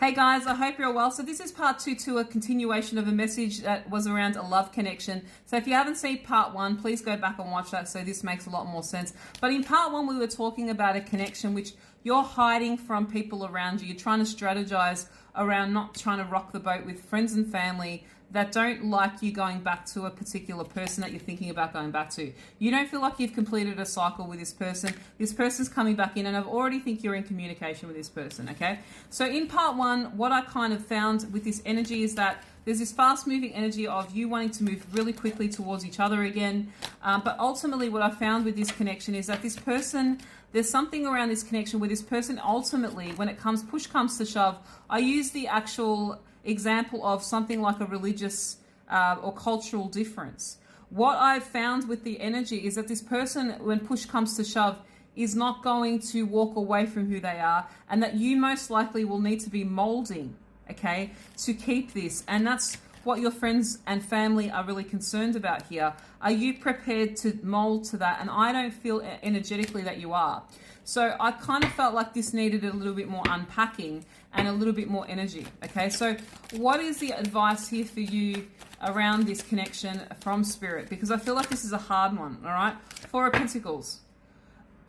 Hey guys, I hope you're well. So this is part two to a continuation of a message that was around a love connection. So if you haven't seen part one, please go back and watch that so this makes a lot more sense. But in part one, we were talking about a connection which you're hiding from people around you. You're trying to strategize around not trying to rock the boat with friends and family that don't like you going back to a particular person that you're thinking about going back to. You don't feel like you've completed a cycle with this person. This person's coming back in, and I already think you're in communication with this person, okay? So in part one, what I kind of found with this energy is that there's this fast-moving energy of you wanting to move really quickly towards each other again. But ultimately what I found with this connection is that this person, there's something around this connection where this person ultimately, when it comes, push comes to shove, I use the actual example of something like a religious or cultural difference. What I've found with the energy is that this person, when push comes to shove, is not going to walk away from who they are, and that you most likely will need to be molding, okay, to keep this. And that's what your friends and family are really concerned about here. Are you prepared to mold to that? And I don't feel energetically that you are. So I kind of felt like this needed a little bit more unpacking and a little bit more energy. Okay, so what is the advice here for you around this connection from Spirit? Because I feel like this is a hard one, all right? Four of Pentacles.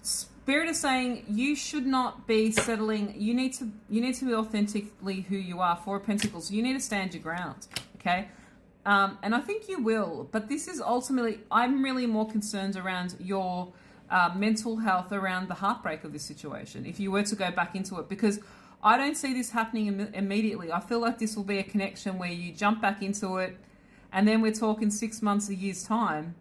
Spirit is saying you should not be settling. You need to be authentically who you are. Four of Pentacles. You need to stand your ground, okay? And I think you will. But this is ultimately, I'm really more concerned around your mental health, around the heartbreak of this situation, if you were to go back into it, because I don't see this happening immediately. I feel like this will be a connection where you jump back into it, and then we're talking 6 months, a year's time,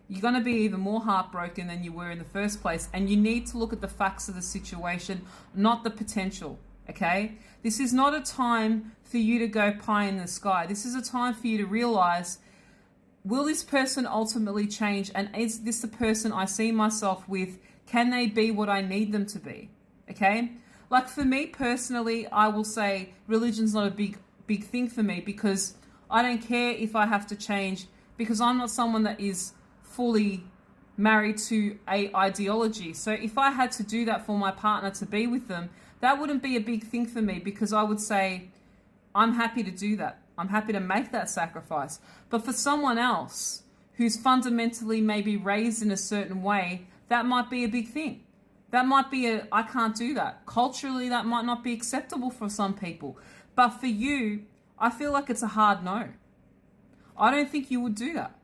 you're going to be even more heartbroken than you were in the first place. And you need to look at the facts of the situation, not the potential, okay? This is not a time for you to go pie in the sky. This is a time for you to realize, will this person ultimately change? And is this the person I see myself with? Can they be what I need them to be? Okay? Like for me personally, I will say religion's not a big thing for me, because I don't care if I have to change, because I'm not someone that is fully married to a ideology. So if I had to do that for my partner to be with them, that wouldn't be a big thing for me, because I would say, I'm happy to do that. I'm happy to make that sacrifice. But for someone else who's fundamentally maybe raised in a certain way, that might be a big thing. That might be I can't do that. Culturally, that might not be acceptable for some people. But for you, I feel like it's a hard no. I don't think you would do that.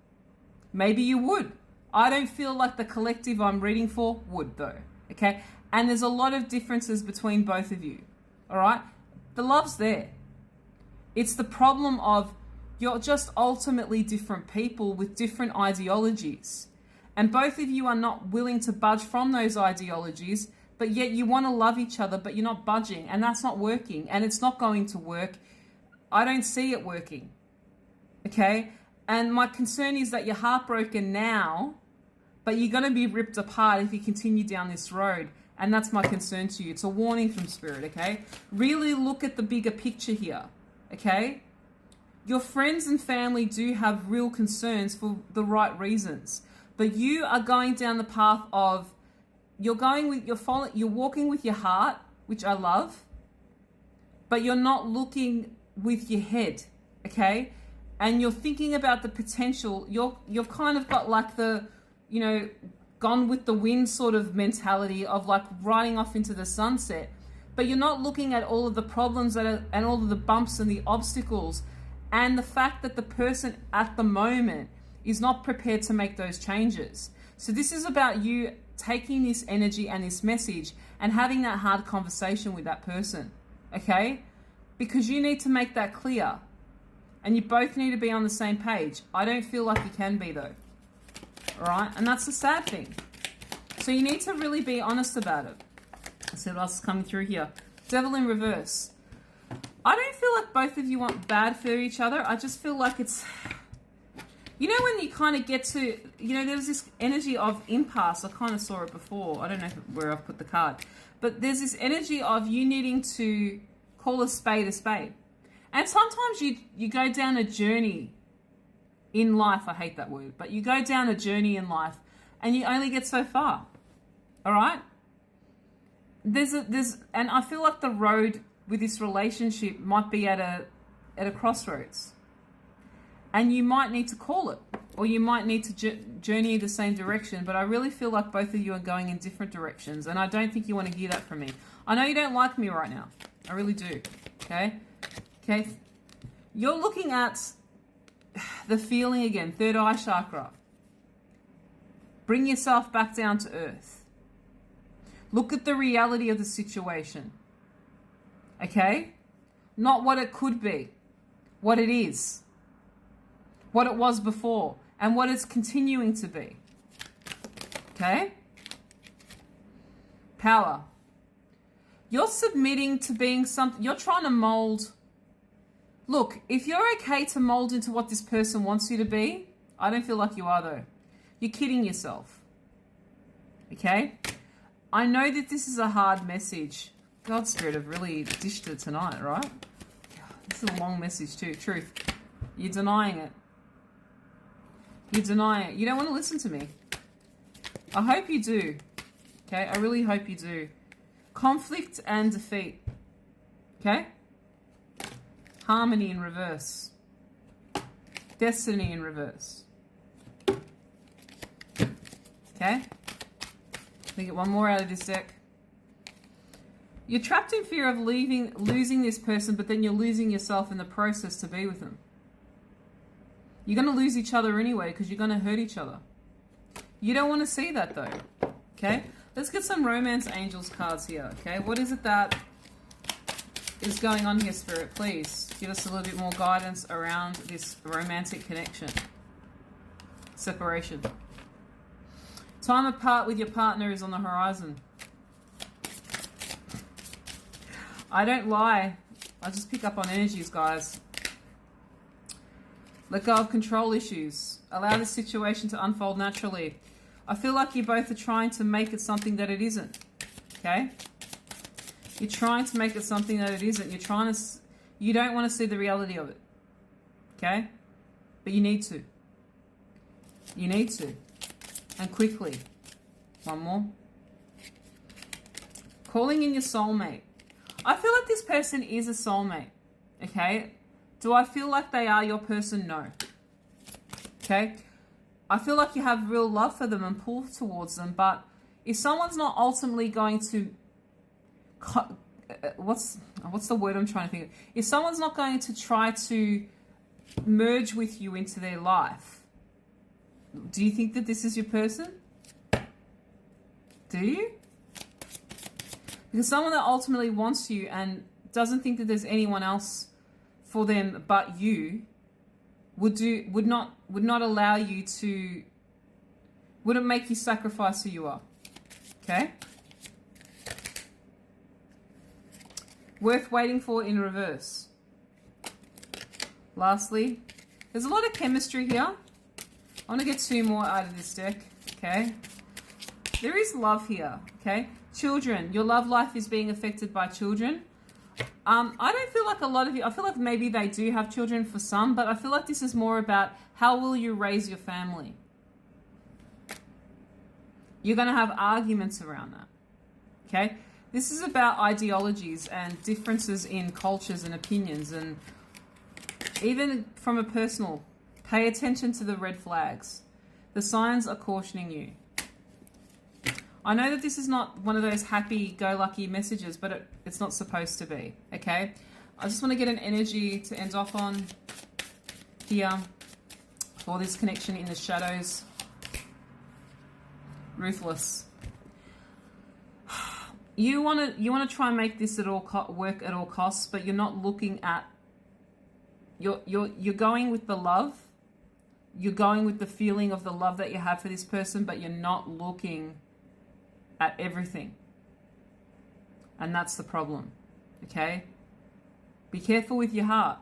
Maybe you would. I don't feel like the collective I'm reading for would, though. Okay? And there's a lot of differences between both of you. All right? The love's there. It's the problem of you're just ultimately different people with different ideologies. And both of you are not willing to budge from those ideologies, but yet you want to love each other, but you're not budging. And that's not working. And it's not going to work. I don't see it working. Okay? And my concern is that you're heartbroken now, but you're going to be ripped apart if you continue down this road. And that's my concern to you. It's a warning from Spirit, okay? Really look at the bigger picture here, okay? Your friends and family do have real concerns for the right reasons. But you are going down the path of, you're walking with your heart, which I love, but you're not looking with your head, okay? And you're thinking about the potential. You've kind of got like the, gone with the wind sort of mentality of like riding off into the sunset. But you're not looking at all of the problems and all of the bumps and the obstacles, and the fact that the person at the moment is not prepared to make those changes. So this is about you taking this energy and this message and having that hard conversation with that person, okay? Because you need to make that clear. And you both need to be on the same page. I don't feel like you can be, though. All right? And that's the sad thing. So you need to really be honest about it. Let's see what else is coming through here. Devil in reverse. I don't feel like both of you want bad for each other. I just feel like it's... when you kind of get to... there's this energy of impasse. I kind of saw it before. I don't know where I've put the card. But there's this energy of you needing to call a spade a spade. And sometimes you go down a journey in life. I hate that word. But you go down a journey in life and you only get so far. All right? And I feel like the road with this relationship might be at a crossroads. And you might need to call it, or you might need to journey in the same direction. But I really feel like both of you are going in different directions, and I don't think you want to hear that from me. I know you don't like me right now. I really do. Okay? Okay? You're looking at the feeling again, third eye chakra. Bring yourself back down to earth. Look at the reality of the situation. Okay? Not what it could be, what it is. What it was before, and what it's continuing to be. Okay? Power. You're submitting to being something, you're trying to mold. Look, if you're okay to mold into what this person wants you to be, I don't feel like you are though. You're kidding yourself. Okay? I know that this is a hard message. God Spirit have really dished it tonight, right? This is a long message too, truth. You're denying it. You deny it. You don't want to listen to me. I hope you do. Okay? I really hope you do. Conflict and defeat. Okay? Harmony in reverse. Destiny in reverse. Okay? Let me get one more out of this deck. You're trapped in fear of losing this person, but then you're losing yourself in the process to be with them. You're going to lose each other anyway because you're going to hurt each other. You don't want to see that though. Okay? Let's get some romance angels cards here. Okay? What is it that is going on here, Spirit? Please give us a little bit more guidance around this romantic connection. Separation. Time apart with your partner is on the horizon. I don't lie. I just pick up on energies, guys. Let go of control issues. Allow the situation to unfold naturally. I feel like you both are trying to make it something that it isn't. Okay? You're trying to make it something that it isn't. You don't want to see the reality of it. Okay? But you need to. You need to. And quickly. One more. Calling in your soulmate. I feel like this person is a soulmate. Okay? Do I feel like they are your person? No. Okay? I feel like you have real love for them and pull towards them, but if someone's not ultimately going to... What's the word I'm trying to think of? If someone's not going to try to merge with you into their life, do you think that this is your person? Do you? Because someone that ultimately wants you and doesn't think that there's anyone else for them but you would not allow you to, wouldn't make you sacrifice who you are. Okay? Worth waiting for in reverse. Lastly, there's a lot of chemistry here. I want to get two more out of this deck. Okay? There is love here. Okay? Children. Your love life is being affected by children. I don't feel like a lot of you, I feel like maybe they do have children for some, but I feel like this is more about how will you raise your family. You're going to have arguments around that. Okay? This is about ideologies and differences in cultures and opinions, and even from a personal, pay attention to the red flags. The signs are cautioning you. I know that this is not one of those happy-go-lucky messages, but it's not supposed to be, okay? I just want to get an energy to end off on here for this connection in the shadows. Ruthless. You want to try and make this work at all costs, but you're not looking at... You're going with the love. You're going with the feeling of the love that you have for this person, but you're not looking at everything. And that's the problem. Okay? Be careful with your heart.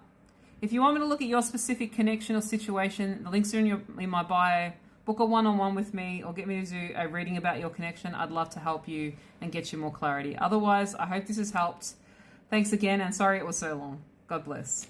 If you want me to look at your specific connection or situation, the links are in my bio. Book a one-on-one with me or get me to do a reading about your connection. I'd love to help you and get you more clarity. Otherwise, I hope this has helped. Thanks again, and sorry it was so long. God bless.